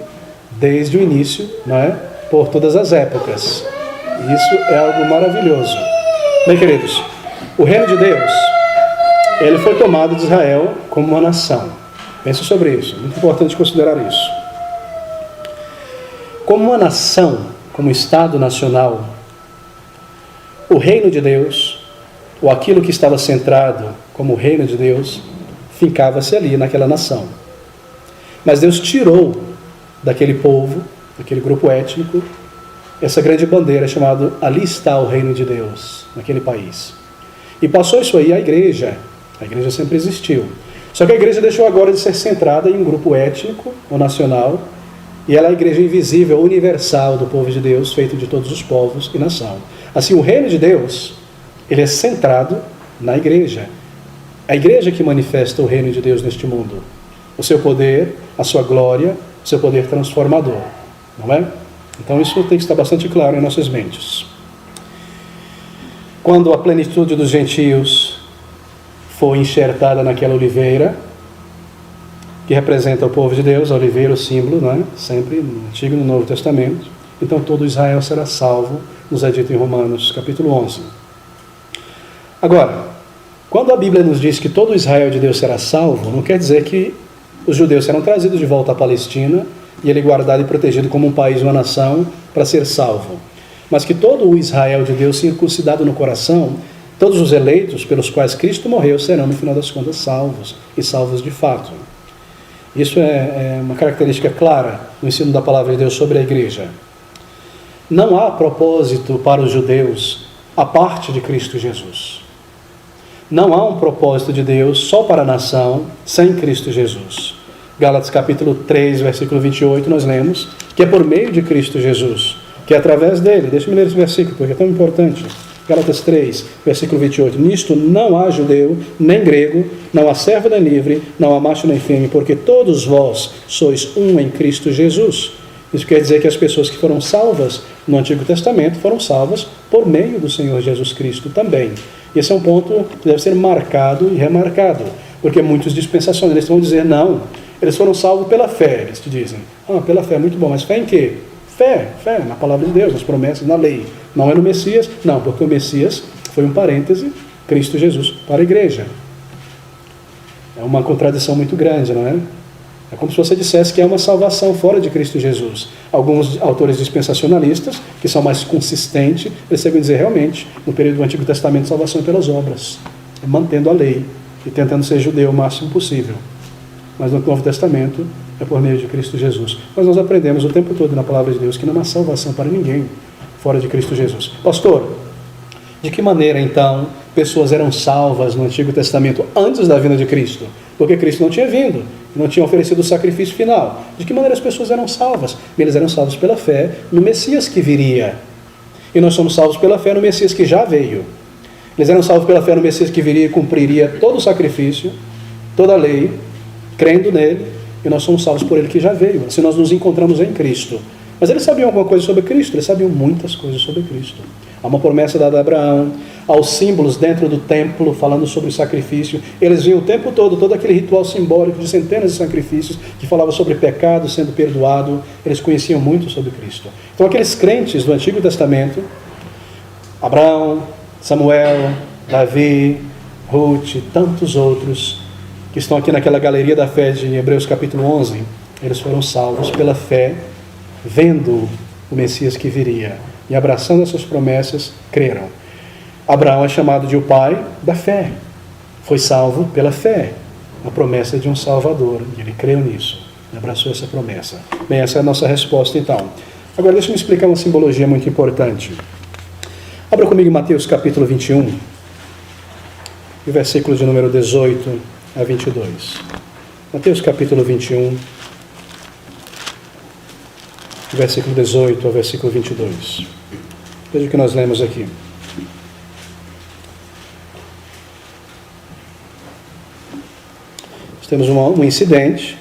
desde o início, não é? Por todas as épocas. Isso é algo maravilhoso. Bem, queridos, o reino de Deus, ele foi tomado de Israel como uma nação. Pense sobre isso, muito importante considerar isso. Como uma nação, como Estado nacional, o reino de Deus, ou aquilo que estava centrado como o reino de Deus, fincava-se ali naquela nação. Mas Deus tirou daquele povo, daquele grupo étnico, essa grande bandeira chamada ali está o reino de Deus, naquele país. E passou isso aí à igreja. A igreja sempre existiu. Só que a igreja deixou agora de ser centrada em um grupo étnico ou nacional, e ela é a igreja invisível, universal do povo de Deus, feito de todos os povos e nação. Assim, o reino de Deus, ele é centrado na igreja. É a igreja que manifesta o reino de Deus neste mundo. O seu poder, a sua glória, o seu poder transformador. Não é? Então isso tem que estar bastante claro em nossas mentes. quando a plenitude dos gentios foi enxertada naquela oliveira, que representa o povo de Deus, a oliveira, o símbolo, não é? Sempre no Antigo e no Novo Testamento. Então todo Israel será salvo, nos é dito em Romanos capítulo 11. Agora, quando a Bíblia nos diz que todo Israel de Deus será salvo, não quer dizer que os judeus serão trazidos de volta à Palestina e ele guardado e protegido como um país, uma nação, para ser salvo. Mas que todo o Israel de Deus circuncidado no coração, todos os eleitos pelos quais Cristo morreu serão, no final das contas, salvos, e salvos de fato. Isso é uma característica clara no ensino da palavra de Deus sobre a igreja. Não há propósito para os judeus à parte de Cristo Jesus. Não há um propósito de Deus só para a nação sem Cristo Jesus. Gálatas capítulo 3, versículo 28, nós lemos que é por meio de Cristo Jesus, que é através dele. Deixa-me ler esse versículo, porque é tão importante. Gálatas 3, versículo 28. Nisto não há judeu, nem grego, não há servo nem livre, não há macho nem fêmea, porque todos vós sois um em Cristo Jesus. Isso quer dizer que as pessoas que foram salvas no Antigo Testamento foram salvas por meio do Senhor Jesus Cristo também. Esse é um ponto que deve ser marcado e remarcado, porque muitos dispensacionalistas vão dizer, não, eles foram salvos pela fé, eles te dizem. Pela fé, muito bom, mas fé em quê? Fé na palavra de Deus, nas promessas, na lei. Não é no Messias? Não, porque o Messias foi um parêntese, Cristo Jesus, para a igreja. É uma contradição muito grande, não é? É como se você dissesse que é uma salvação fora de Cristo Jesus. Alguns autores dispensacionalistas, que são mais consistentes, eles chegam a dizer realmente, no período do Antigo Testamento, salvação é pelas obras, mantendo a lei e tentando ser judeu o máximo possível. Mas no Novo Testamento é por meio de Cristo Jesus. Mas nós aprendemos o tempo todo na palavra de Deus que não há salvação para ninguém fora de Cristo Jesus. Pastor, de que maneira então pessoas eram salvas no Antigo Testamento antes da vinda de Cristo? Porque Cristo não tinha vindo, não tinha oferecido o sacrifício final. De que maneira as pessoas eram salvas? Eles eram salvos pela fé no Messias que viria. E nós somos salvos pela fé no Messias que já veio. Eles eram salvos pela fé no Messias que viria e cumpriria todo o sacrifício, toda a lei, crendo nele, e nós somos salvos por ele que já veio, se nós nos encontramos em Cristo. Mas eles sabiam alguma coisa sobre Cristo? Eles sabiam muitas coisas sobre Cristo. Há uma promessa dada a Abraão, aos símbolos dentro do templo, falando sobre o sacrifício. Eles viam o tempo todo aquele ritual simbólico de centenas de sacrifícios, que falava sobre pecado sendo perdoado. Eles conheciam muito sobre Cristo. Então aqueles crentes do Antigo Testamento, Abraão, Samuel, Davi, Ruth, tantos outros, que estão aqui naquela galeria da fé de Hebreus capítulo 11, eles foram salvos pela fé, vendo o Messias que viria, e abraçando essas promessas, creram. Abraão é chamado de o pai da fé, foi salvo pela fé, a promessa de um Salvador, e ele creu nisso, e abraçou essa promessa. Bem, essa é a nossa resposta então. Agora deixa eu explicar uma simbologia muito importante. Abra comigo em Mateus capítulo 21, e o versículo de número 18 a 22. Mateus capítulo 21, versículo 18 ao versículo 22. Veja o que nós lemos aqui. Nós temos um incidente,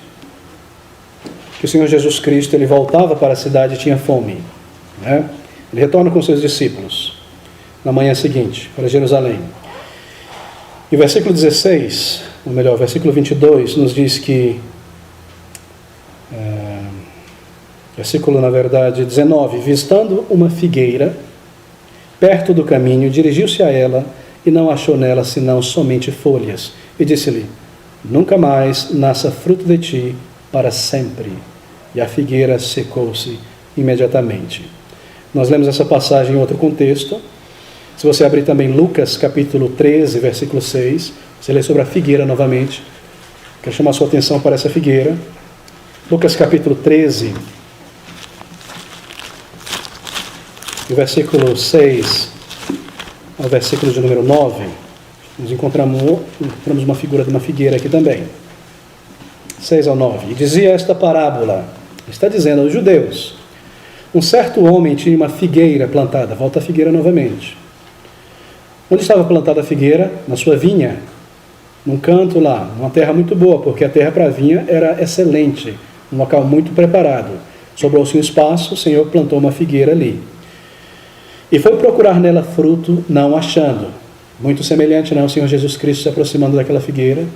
que o Senhor Jesus Cristo, ele voltava para a cidade e tinha fome, né? Ele retorna com seus discípulos, na manhã seguinte, para Jerusalém. E o versículo 16, ou melhor, o versículo 22, nos diz que versículo, na verdade, 19. Vistando uma figueira, perto do caminho, dirigiu-se a ela e não achou nela senão somente folhas. E disse-lhe, nunca mais nasça fruto de ti para sempre. E a figueira secou-se imediatamente. Nós lemos essa passagem em outro contexto. Se você abrir também Lucas capítulo 13, versículo 6, você lê sobre a figueira novamente. Quero chamar a sua atenção para essa figueira. Lucas capítulo 13, do versículo 6 ao versículo de número 9, nós encontramos uma figura de uma figueira aqui também. 6 ao 9. E dizia esta parábola, está dizendo aos judeus, um certo homem tinha uma figueira plantada, volta a figueira novamente. Onde estava plantada a figueira? Na sua vinha, num canto lá, uma terra muito boa, porque a terra para a vinha era excelente, um local muito preparado. Sobrou-se um espaço, o Senhor plantou uma figueira ali. E foi procurar nela fruto, não achando. Muito semelhante, né? O Senhor Jesus Cristo se aproximando daquela figueira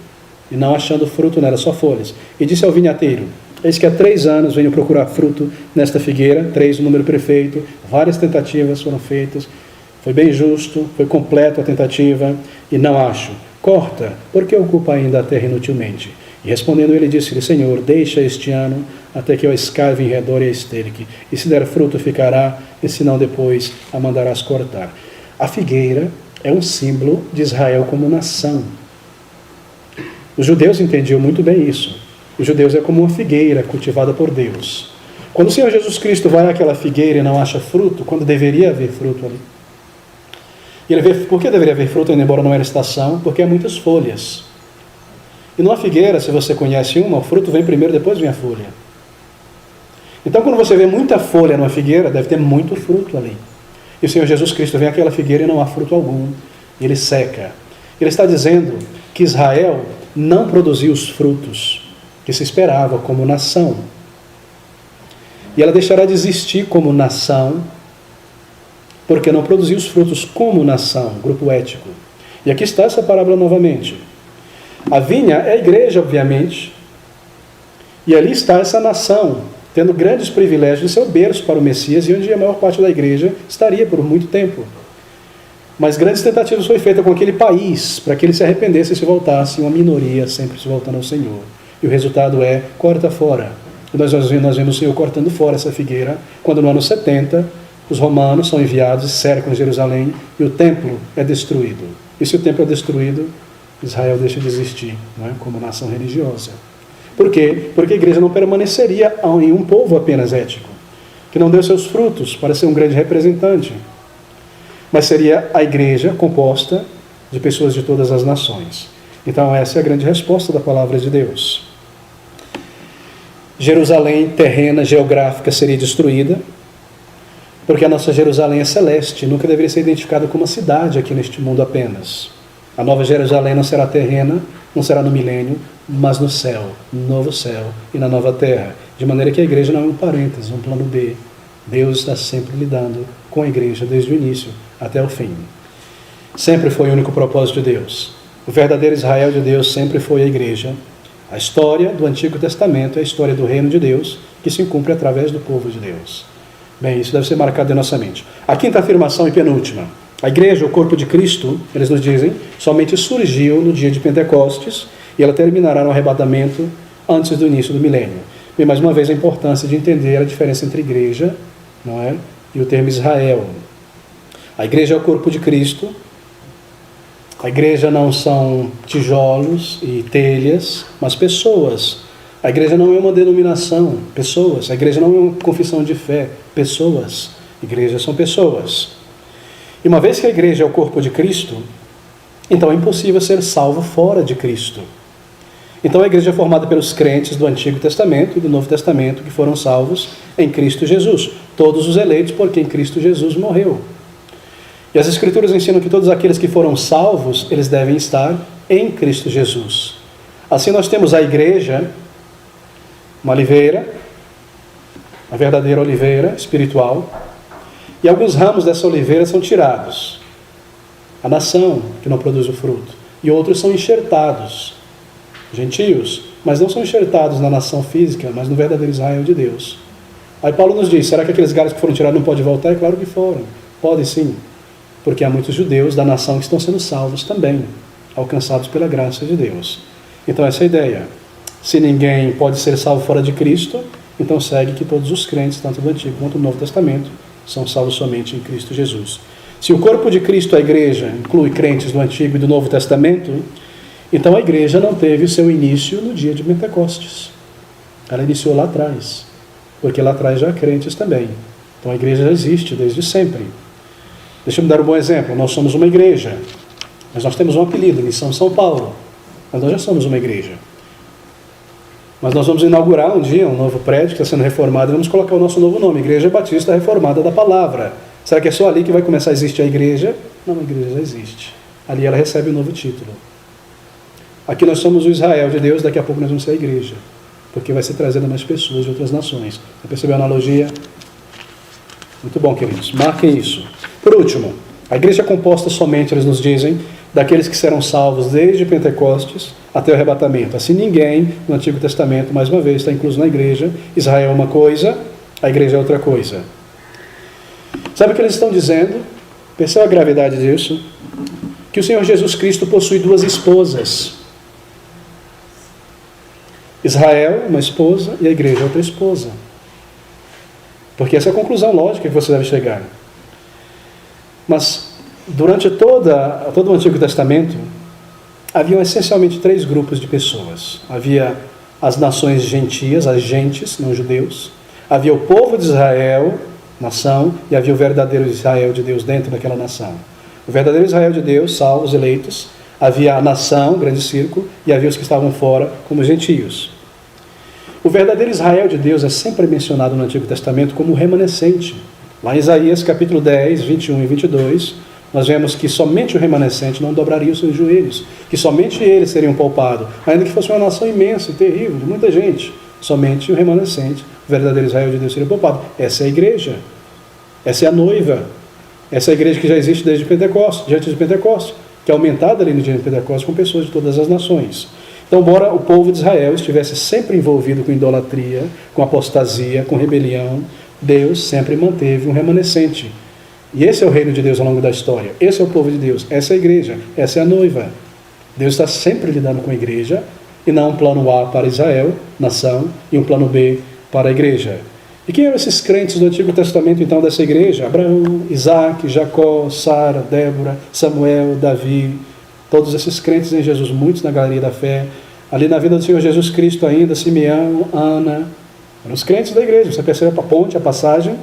e não achando fruto nela, só folhas. E disse ao vinhateiro: eis que há 3 anos venho procurar fruto nesta figueira, 3 o número perfeito, várias tentativas foram feitas, foi bem justo, foi completa a tentativa, e não acho. Corta, porque ocupa ainda a terra inutilmente. E respondendo ele, disse-lhe: Senhor, deixa este ano, até que eu escave em redor e a esterque, e se der fruto ficará, e se não depois a mandarás cortar. A figueira é um símbolo de Israel como nação. Os judeus entendiam muito bem isso. Os judeus é como uma figueira cultivada por Deus. Quando o Senhor Jesus Cristo vai àquela figueira e não acha fruto, quando deveria haver fruto ali, e ele vê, por que deveria haver fruto, embora não era estação? Porque há muitas folhas. E numa figueira, se você conhece uma, o fruto vem primeiro, depois vem a folha. Então, quando você vê muita folha numa figueira, deve ter muito fruto ali. E o Senhor Jesus Cristo vem àquela figueira e não há fruto algum. E ele seca. Ele está dizendo que Israel não produziu os frutos que se esperava como nação. E ela deixará de existir como nação, porque não produziu os frutos como nação, grupo ético. E aqui está essa parábola novamente. A vinha é a igreja, obviamente, e ali está essa nação, tendo grandes privilégios de ser o berço para o Messias, e onde a maior parte da igreja estaria por muito tempo. Mas grandes tentativas foram feitas com aquele país, para que ele se arrependesse e se voltasse, uma minoria sempre se voltando ao Senhor. E o resultado é, corta fora. E nós vemos o Senhor cortando fora essa figueira, quando no ano 70, os romanos são enviados e cercam Jerusalém, e o templo é destruído. E se o templo é destruído, Israel deixa de existir, não é? Como nação religiosa. Por quê? Porque a igreja não permaneceria em um povo apenas ético, que não deu seus frutos para ser um grande representante, mas seria a igreja composta de pessoas de todas as nações. Então essa é a grande resposta da palavra de Deus. Jerusalém terrena, geográfica, seria destruída, porque a nossa Jerusalém é celeste, nunca deveria ser identificada como uma cidade aqui neste mundo apenas. A nova Jerusalém não será terrena, não será no milênio, mas no céu, no novo céu e na nova terra. De maneira que a igreja não é um parênteses, um plano B. Deus está sempre lidando com a igreja desde o início até o fim. Sempre foi o único propósito de Deus. O verdadeiro Israel de Deus sempre foi a igreja. A história do Antigo Testamento é a história do reino de Deus, que se cumpre através do povo de Deus. Bem, isso deve ser marcado em nossa mente. A quinta afirmação e penúltima. A igreja, o corpo de Cristo, eles nos dizem, somente surgiu no dia de Pentecostes e ela terminará no arrebatamento antes do início do milênio. Bem, mais uma vez a importância de entender a diferença entre igreja, não é, e o termo Israel. A igreja é o corpo de Cristo. A igreja não são tijolos e telhas, mas pessoas. A igreja não é uma denominação, pessoas. A igreja não é uma confissão de fé, pessoas. Igrejas são pessoas. E uma vez que a igreja é o corpo de Cristo, então é impossível ser salvo fora de Cristo. Então a igreja é formada pelos crentes do Antigo Testamento e do Novo Testamento que foram salvos em Cristo Jesus. Todos os eleitos porque em Cristo Jesus morreu. E as Escrituras ensinam que todos aqueles que foram salvos, eles devem estar em Cristo Jesus. Assim nós temos a igreja, uma oliveira, a verdadeira oliveira espiritual, e alguns ramos dessa oliveira são tirados. A nação que não produz o fruto. E outros são enxertados. Gentios, mas não são enxertados na nação física, mas no verdadeiro Israel de Deus. Aí Paulo nos diz, será que aqueles galhos que foram tirados não podem voltar? É claro que foram. Pode sim. Porque há muitos judeus da nação que estão sendo salvos também, alcançados pela graça de Deus. Então essa é a ideia. Se ninguém pode ser salvo fora de Cristo, então segue que todos os crentes, tanto do Antigo quanto do Novo Testamento, são salvos somente em Cristo Jesus. Se o corpo de Cristo, a igreja, inclui crentes do Antigo e do Novo Testamento, então a igreja não teve o seu início no dia de Pentecostes. Ela iniciou lá atrás, porque lá atrás já há crentes também. Então a igreja já existe desde sempre. Deixa eu me dar um bom exemplo. Nós somos uma igreja, mas nós temos um apelido, Missão São Paulo. Mas nós já somos uma igreja. Mas nós vamos inaugurar um dia um novo prédio que está sendo reformado e vamos colocar o nosso novo nome, Igreja Batista Reformada da Palavra. Será que é só ali que vai começar a existir a igreja? Não, a igreja já existe. Ali ela recebe um novo título. Aqui nós somos o Israel de Deus, daqui a pouco nós vamos ser a igreja. Porque vai ser trazendo mais pessoas de outras nações. Você percebeu a analogia? Muito bom, queridos. Marquem isso. Por último, a igreja é composta somente, eles nos dizem, daqueles que serão salvos desde Pentecostes até o arrebatamento. Assim, ninguém no Antigo Testamento, mais uma vez, está incluso na igreja. Israel é uma coisa, a igreja é outra coisa. Sabe o que eles estão dizendo? Perceba a gravidade disso? Que o Senhor Jesus Cristo possui duas esposas. Israel, uma esposa, e a igreja, outra esposa. Porque essa é a conclusão lógica que você deve chegar. Mas, durante todo o Antigo Testamento, haviam essencialmente três grupos de pessoas. Havia as nações gentias, as gentes, não judeus. Havia o povo de Israel, nação, e havia o verdadeiro Israel de Deus dentro daquela nação. O verdadeiro Israel de Deus, salvos, eleitos. Havia a nação, grande círculo, e havia os que estavam fora, como gentios. O verdadeiro Israel de Deus é sempre mencionado no Antigo Testamento como remanescente. Lá em Isaías, capítulo 10, 21 e 22, nós vemos que somente o remanescente não dobraria os seus joelhos, que somente eles seriam poupados, ainda que fosse uma nação imensa e terrível, de muita gente. Somente o remanescente, o verdadeiro Israel de Deus, seria poupado. Essa é a igreja. Essa é a noiva. Essa é a igreja que já existe desde Pentecostes, diante de Pentecostes, que é aumentada ali no dia de Pentecostes com pessoas de todas as nações. Então, embora o povo de Israel estivesse sempre envolvido com idolatria, com apostasia, com rebelião, Deus sempre manteve um remanescente. E esse é o reino de Deus ao longo da história. Esse é o povo de Deus. Essa é a igreja. Essa é a noiva. Deus está sempre lidando com a igreja e não um plano A para Israel, nação, e um plano B para a igreja. E quem eram esses crentes do Antigo Testamento, então, dessa igreja? Abraão, Isaac, Jacó, Sara, Débora, Samuel, Davi, todos esses crentes em Jesus, muitos na galeria da fé. Ali na vida do Senhor Jesus Cristo ainda, Simeão, Ana, eram os crentes da igreja. Você percebe a ponte, a passagem,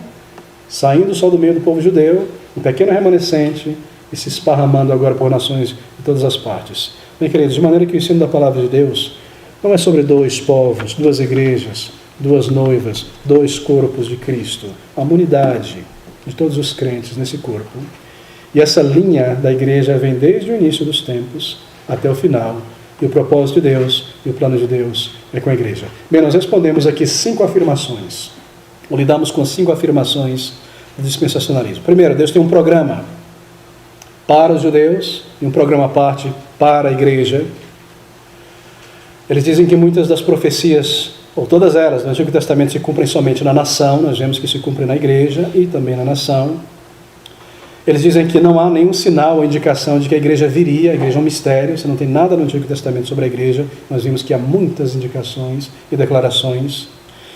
saindo só do meio do povo judeu, um pequeno remanescente, e se esparramando agora por nações de todas as partes. Bem, queridos, de maneira que o ensino da palavra de Deus não é sobre dois povos, duas igrejas, duas noivas, dois corpos de Cristo. Há uma unidade de todos os crentes nesse corpo. E essa linha da igreja vem desde o início dos tempos até o final. E o propósito de Deus e o plano de Deus é com a igreja. Bem, nós respondemos aqui 5 afirmações. Ou lidamos com 5 afirmações do dispensacionalismo. Primeiro, Deus tem um programa para os judeus e um programa à parte para a igreja. Eles dizem que muitas das profecias, ou todas elas, no Antigo Testamento se cumprem somente na nação. Nós vemos que se cumprem na igreja e também na nação. Eles dizem que não há nenhum sinal ou indicação de que a igreja viria. A igreja é um mistério, você não tem nada no Antigo Testamento sobre a igreja. Nós vimos que há muitas indicações e declarações.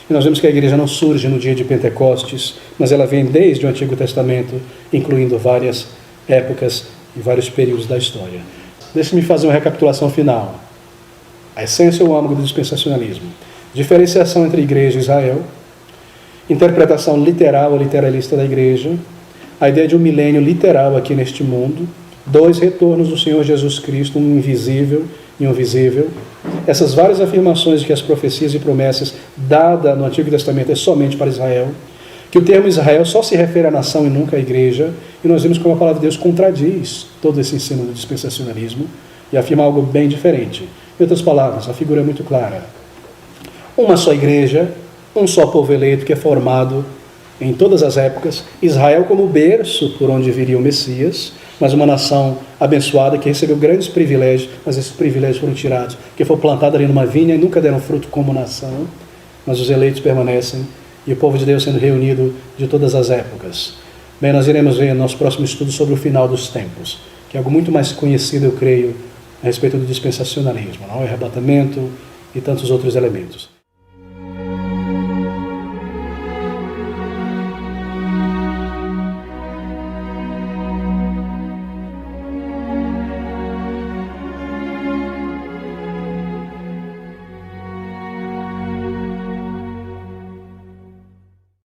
E nós vemos que a igreja não surge no dia de Pentecostes, mas ela vem desde o Antigo Testamento, incluindo várias épocas e vários períodos da história. Deixe-me fazer uma recapitulação final. A essência ou o âmago do dispensacionalismo. Diferenciação entre igreja e Israel. Interpretação literal ou literalista da igreja. A ideia de um milênio literal aqui neste mundo. 2 retornos do Senhor Jesus Cristo, um invisível e um visível. Essas várias afirmações de que as profecias e promessas dadas no Antigo Testamento é somente para Israel. Que o termo Israel só se refere à nação e nunca à igreja. E nós vimos como a palavra de Deus contradiz todo esse ensino do dispensacionalismo e afirma algo bem diferente. Em outras palavras, a figura é muito clara. Uma só igreja, um só povo eleito que é formado em todas as épocas, Israel como berço por onde viria o Messias, mas uma nação abençoada que recebeu grandes privilégios, mas esses privilégios foram tirados, porque foi plantada ali numa vinha e nunca deram fruto como nação, mas os eleitos permanecem, e o povo de Deus sendo reunido de todas as épocas. Bem, nós iremos ver no nosso próximo estudo sobre o final dos tempos, que é algo muito mais conhecido, eu creio, a respeito do dispensacionalismo, não? O arrebatamento e tantos outros elementos.